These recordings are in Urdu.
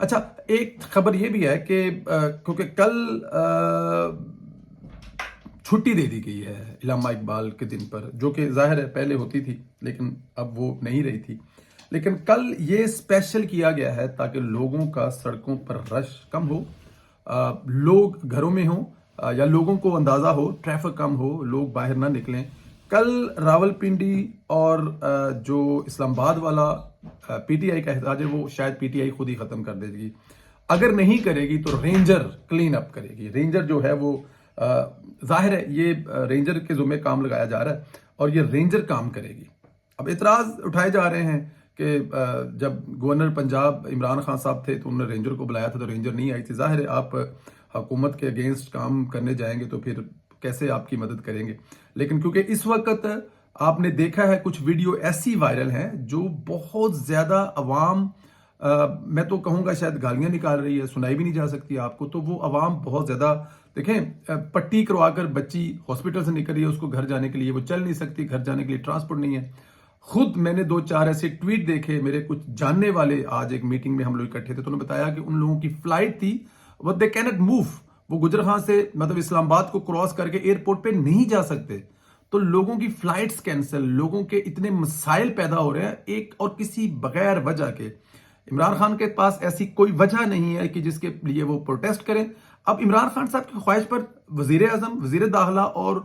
اچھا ایک خبر یہ بھی ہے کہ کیونکہ کل چھٹی دے دی گئی ہے علامہ اقبال کے دن پر، جو کہ ظاہر ہے پہلے ہوتی تھی لیکن اب وہ نہیں رہی تھی، لیکن کل یہ اسپیشل کیا گیا ہے تاکہ لوگوں کا سڑکوں پر رش کم ہو، لوگ گھروں میں ہوں، یا لوگوں کو اندازہ ہو ٹریفک کم ہو، لوگ باہر نہ نکلیں۔ کل راولپنڈی اور جو اسلام آباد والا پی ٹی آئی کا احتجاج ہے وہ شاید پی ٹی آئی خود ہی ختم کر دے گی، اگر نہیں کرے گی تو رینجر کلین اپ کرے گی۔ رینجر جو ہے وہ ظاہر ہے یہ رینجر کے ذمہ کام لگایا جا رہا ہے اور یہ رینجر کام کرے گی۔ اب اعتراض اٹھائے جا رہے ہیں کہ جب گورنر پنجاب عمران خان صاحب تھے تو انہوں نے رینجر کو بلایا تھا تو رینجر نہیں آئی تھی۔ ظاہر ہے آپ حکومت کے اگینسٹ کام کرنے جائیں گے تو پھر کیسے آپ کی مدد کریں گے، لیکن کیونکہ اس وقت آپ نے دیکھا ہے کچھ ویڈیو ایسی وائرل ہیں جو بہت زیادہ عوام، میں تو کہوں گا شاید گالیاں نکال رہی ہے، سنائی بھی نہیں جا سکتی آپ کو، تو وہ عوام بہت زیادہ دیکھیں، پٹی کروا کر بچی ہاسپٹل سے نکل رہی ہے، اس کو گھر جانے کے لیے وہ چل نہیں سکتی، گھر جانے کے لیے ٹرانسپورٹ نہیں ہے۔ خود میں نے 2-4 ایسے ٹویٹ دیکھے، میرے کچھ جاننے والے آج ایک میٹنگ میں ہم لوگ اکٹھے تھے تو انہوں نے بتایا کہ ان لوگوں کی فلائٹ تھی وہ دے کینٹ موو، وہ گجر خان سے مطلب اسلام آباد کو کراس کر کے ایئرپورٹ پہ نہیں جا سکتے، تو لوگوں کی فلائٹس کینسل، لوگوں کے اتنے مسائل پیدا ہو رہے ہیں ایک اور کسی بغیر وجہ کے۔ عمران خان کے پاس ایسی کوئی وجہ نہیں ہے کہ جس کے لیے وہ پروٹیسٹ کریں۔ اب عمران خان صاحب کی خواہش پر وزیر اعظم، وزیر داخلہ اور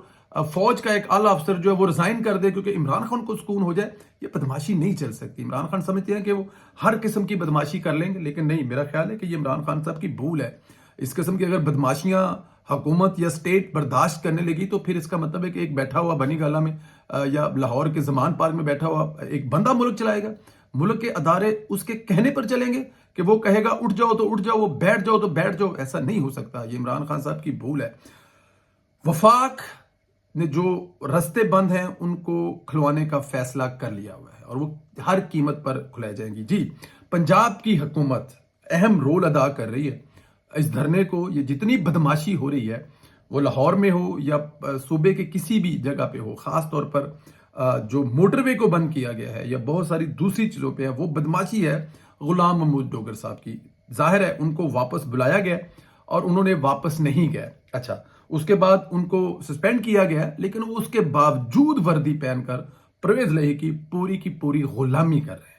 فوج کا ایک اعلیٰ افسر جو ہے وہ ریزائن کر دے کیونکہ عمران خان کو سکون ہو جائے، یہ بدماشی نہیں چل سکتی۔ عمران خان سمجھتے ہیں کہ وہ ہر قسم کی بدماشی کر لیں گے، لیکن نہیں، میرا خیال ہے کہ یہ عمران خان صاحب کی بھول ہے۔ اس قسم کی اگر بدماشیاں حکومت یا سٹیٹ برداشت کرنے لگی تو پھر اس کا مطلب ہے کہ ایک بیٹھا ہوا بنی گالہ میں یا لاہور کے زمان پارک میں بیٹھا ہوا ایک بندہ ملک چلائے گا۔ ملک کے ادارے اس کے کہنے پر چلیں گے کہ وہ کہے گا اٹھ جاؤ تو اٹھ جاؤ، وہ بیٹھ جاؤ تو بیٹھ جاؤ، ایسا نہیں ہو سکتا۔ یہ عمران خان صاحب کی بھول ہے۔ وفاق نے جو رستے بند ہیں ان کو کھلوانے کا فیصلہ کر لیا ہوا ہے اور وہ ہر قیمت پر کھلائے جائیں گی۔ جی، پنجاب کی حکومت اہم رول ادا کر رہی ہے اس دھرنے کو۔ یہ جتنی بدماشی ہو رہی ہے وہ لاہور میں ہو یا صوبے کے کسی بھی جگہ پہ ہو، خاص طور پر جو موٹر وے کو بند کیا گیا ہے یا بہت ساری دوسری چیزوں پہ ہے، وہ بدماشی ہے غلام محمود ڈوگر صاحب کی۔ ظاہر ہے ان کو واپس بلایا گیا اور انہوں نے واپس نہیں گئے۔ اچھا، اس کے بعد ان کو سسپینڈ کیا گیا، لیکن وہ اس کے باوجود وردی پہن کر پرویز الہی کی پوری غلامی کر رہے ہیں۔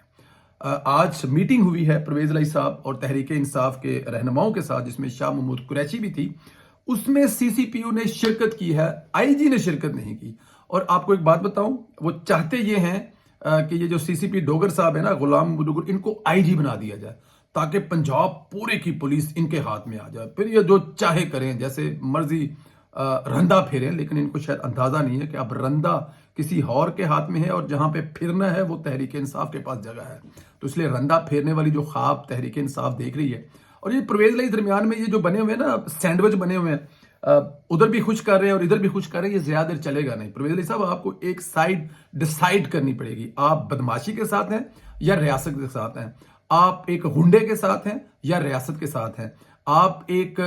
آج میٹنگ ہوئی ہے پرویز الہی صاحب اور تحریک انصاف کے رہنماؤں کے ساتھ، جس میں شاہ محمود قریشی بھی تھی۔ اس میں سی سی پی یو نے شرکت کی ہے، آئی جی نے شرکت نہیں کی۔ اور آپ کو ایک بات بتاؤں، وہ چاہتے یہ ہیں کہ یہ جو سی سی پی ڈوگر صاحب ہے نا، غلام محمود ڈوگر، ان کو آئی جی بنا دیا جائے تاکہ پنجاب پورے کی پولیس ان کے ہاتھ میں آ جائے، پھر یہ جو چاہے کریں، جیسے مرضی رندہ پھیریں۔ لیکن ان کو شاید اندازہ نہیں ہے کہ اب رندہ کسی اور کے ہاتھ میں ہے اور جہاں پہ پھرنا ہے وہ تحریک انصاف کے پاس جگہ ہے، تو اس لیے رندہ پھیرنے والی جو خواب تحریک انصاف دیکھ رہی ہے۔ اور یہ پرویز الہی درمیان میں یہ جو بنے ہوئے ہیں نا سینڈوچ بنے ہوئے ہیں، ادھر بھی خوش کر رہے ہیں اور ادھر بھی خوش کر رہے ہیں، یہ زیادہ دیر چلے گا نہیں۔ پرویز الہی صاحب آپ کو ایک سائیڈ ڈیسائیڈ کرنی پڑے گی، آپ بدماشی کے ساتھ ہیں یا ریاست کے ساتھ ہیں، آپ ایک غنڈے کے ساتھ ہیں یا ریاست کے ساتھ ہیں، آپ ایک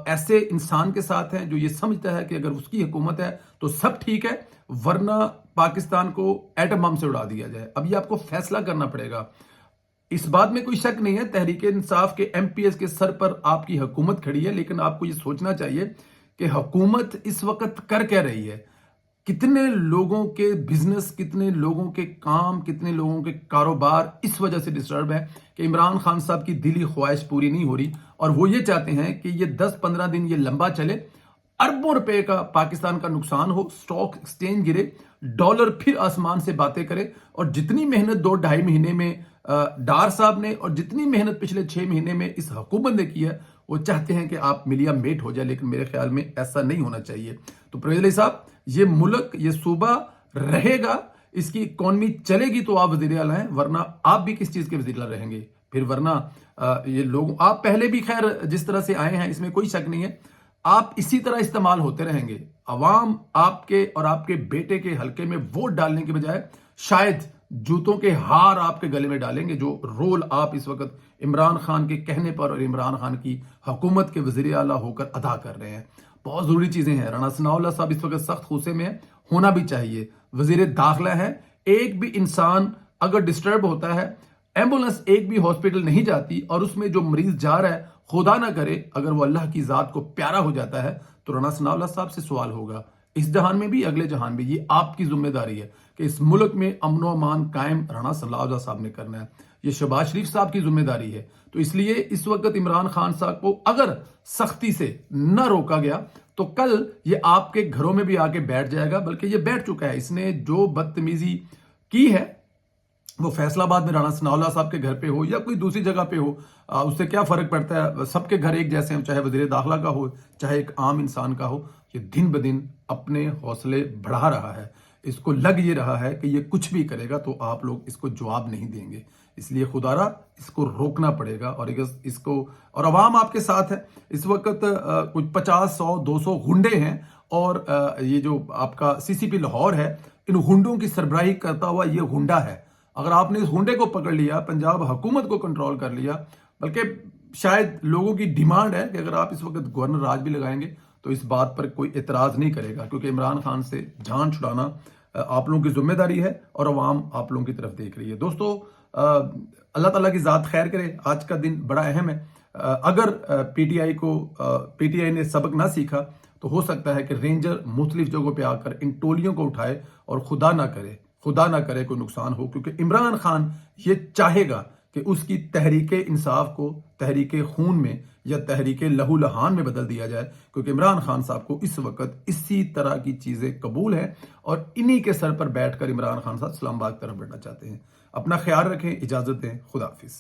ایسے انسان کے ساتھ ہیں جو یہ سمجھتا ہے کہ اگر اس کی حکومت ہے تو سب ٹھیک ہے ورنہ پاکستان کو ایٹم بم سے اڑا دیا جائے۔ اب یہ آپ کو فیصلہ کرنا پڑے گا۔ اس بات میں کوئی شک نہیں ہے، تحریک انصاف کے ایم پی ایس کے سر پر آپ کی حکومت کھڑی ہے، لیکن آپ کو یہ سوچنا چاہیے کہ حکومت اس وقت کر کیا رہی ہے، کتنے لوگوں کے بزنس، کتنے لوگوں کے کام، کتنے لوگوں کے کاروبار اس وجہ سے ڈسٹرب ہے کہ عمران خان صاحب کی دلی خواہش پوری نہیں ہو رہی، اور وہ یہ چاہتے ہیں کہ یہ 10-15 دن یہ لمبا چلے، اربوں روپے کا پاکستان کا نقصان ہو، سٹاک ایکسچینج گرے، ڈالر پھر آسمان سے باتیں کرے، اور جتنی محنت 2-2.5 مہینے میں ڈار صاحب نے اور جتنی محنت پچھلے 6 مہینے میں اس حکومت نے کی ہے، وہ چاہتے ہیں کہ آپ ملیا میٹ ہو جائے، لیکن میرے خیال میں ایسا نہیں ہونا چاہیے۔ تو پرویز الہی صاحب، یہ ملک، یہ صوبہ رہے گا، اس کی اکانومی چلے گی تو آپ وزیر اعلیٰ ہیں، ورنہ آپ بھی کس چیز کے وزیر اعلیٰ رہیں گے پھر؟ ورنہ یہ لوگ، آپ پہلے بھی خیر جس طرح سے آئے ہیں اس میں کوئی شک نہیں ہے، آپ اسی طرح استعمال ہوتے رہیں گے۔ عوام آپ کے اور آپ کے بیٹے کے حلقے میں ووٹ ڈالنے کے بجائے شاید جوتوں کے ہار آپ کے گلے میں ڈالیں گے، جو رول آپ اس وقت عمران خان کے کہنے پر اور عمران خان کی حکومت کے وزیر اعلیٰ ہو کر ادا کر رہے ہیں۔ بہت ضروری چیزیں ہیں۔ رانا ثناءاللہ صاحب اس وقت سخت غصے میں ہونا بھی چاہیے، وزیر داخلہ ہے۔ ایک بھی انسان اگر ڈسٹرب ہوتا ہے، ایمبولینس ایک بھی ہاسپٹل نہیں جاتی اور اس میں جو مریض جا رہا ہے خدا نہ کرے اگر وہ اللہ کی ذات کو پیارا ہو جاتا ہے تو رانا ثناءاللہ صاحب سے سوال ہوگا، اس جہان میں بھی اگلے جہان میں۔ یہ آپ کی ذمہ داری ہے کہ اس ملک میں امن و امان قائم رانا ثناءاللہ صاحب نے کرنا ہے، یہ شہباز شریف صاحب کی ذمہ داری ہے۔ تو اس لیے اس وقت عمران خان صاحب کو اگر سختی سے نہ روکا گیا تو کل یہ آپ کے گھروں میں بھی آ کے بیٹھ جائے گا، بلکہ یہ بیٹھ چکا ہے۔ اس نے جو بدتمیزی کی ہے وہ فیصل آباد میں رانا ثناءاللہ صاحب کے گھر پہ ہو یا کوئی دوسری جگہ پہ ہو، اس سے کیا فرق پڑتا ہے؟ سب کے گھر ایک جیسے ہیں، چاہے وزیر داخلہ کا ہو چاہے ایک عام انسان کا ہو۔ یہ دن بدن اپنے حوصلے بڑھا رہا ہے، اس کو لگ یہ رہا ہے کہ یہ کچھ بھی کرے گا تو آپ لوگ اس کو جواب نہیں دیں گے، اس لیے خدا را اس کو روکنا پڑے گا۔ اور عوام آپ کے ساتھ ہے۔ اس وقت کچھ 50 100 200 غنڈے ہیں اور یہ جو آپ کا CCP لاہور ہے، ان غنڈوں کی سربراہی کرتا ہوا یہ غنڈا ہے۔ اگر آپ نے اس غنڈے کو پکڑ لیا، پنجاب حکومت کو کنٹرول کر لیا، بلکہ شاید لوگوں کی ڈیمانڈ ہے کہ اگر آپ اس وقت گورنر راج بھی لگائیں گے تو اس بات پر کوئی اعتراض نہیں کرے گا، کیونکہ عمران خان سے جان چھڑانا آپ لوگوں کی ذمہ داری ہے اور عوام آپ لوگوں کی طرف دیکھ رہی ہے۔ دوستو، اللہ تعالیٰ کی ذات خیر کرے، آج کا دن بڑا اہم ہے۔ اگر پی ٹی آئی نے سبق نہ سیکھا تو ہو سکتا ہے کہ رینجر مختلف جگہوں پہ آ کر ان ٹولیوں کو اٹھائے اور خدا نہ کرے کوئی نقصان ہو، کیونکہ عمران خان یہ چاہے گا کہ اس کی تحریک انصاف کو تحریک خون میں یا تحریک لہو لہان میں بدل دیا جائے، کیونکہ عمران خان صاحب کو اس وقت اسی طرح کی چیزیں قبول ہیں اور انہی کے سر پر بیٹھ کر عمران خان صاحب اسلام آباد کی طرف بڑھنا چاہتے ہیں۔ اپنا خیال رکھیں، اجازت دیں، خدا حافظ۔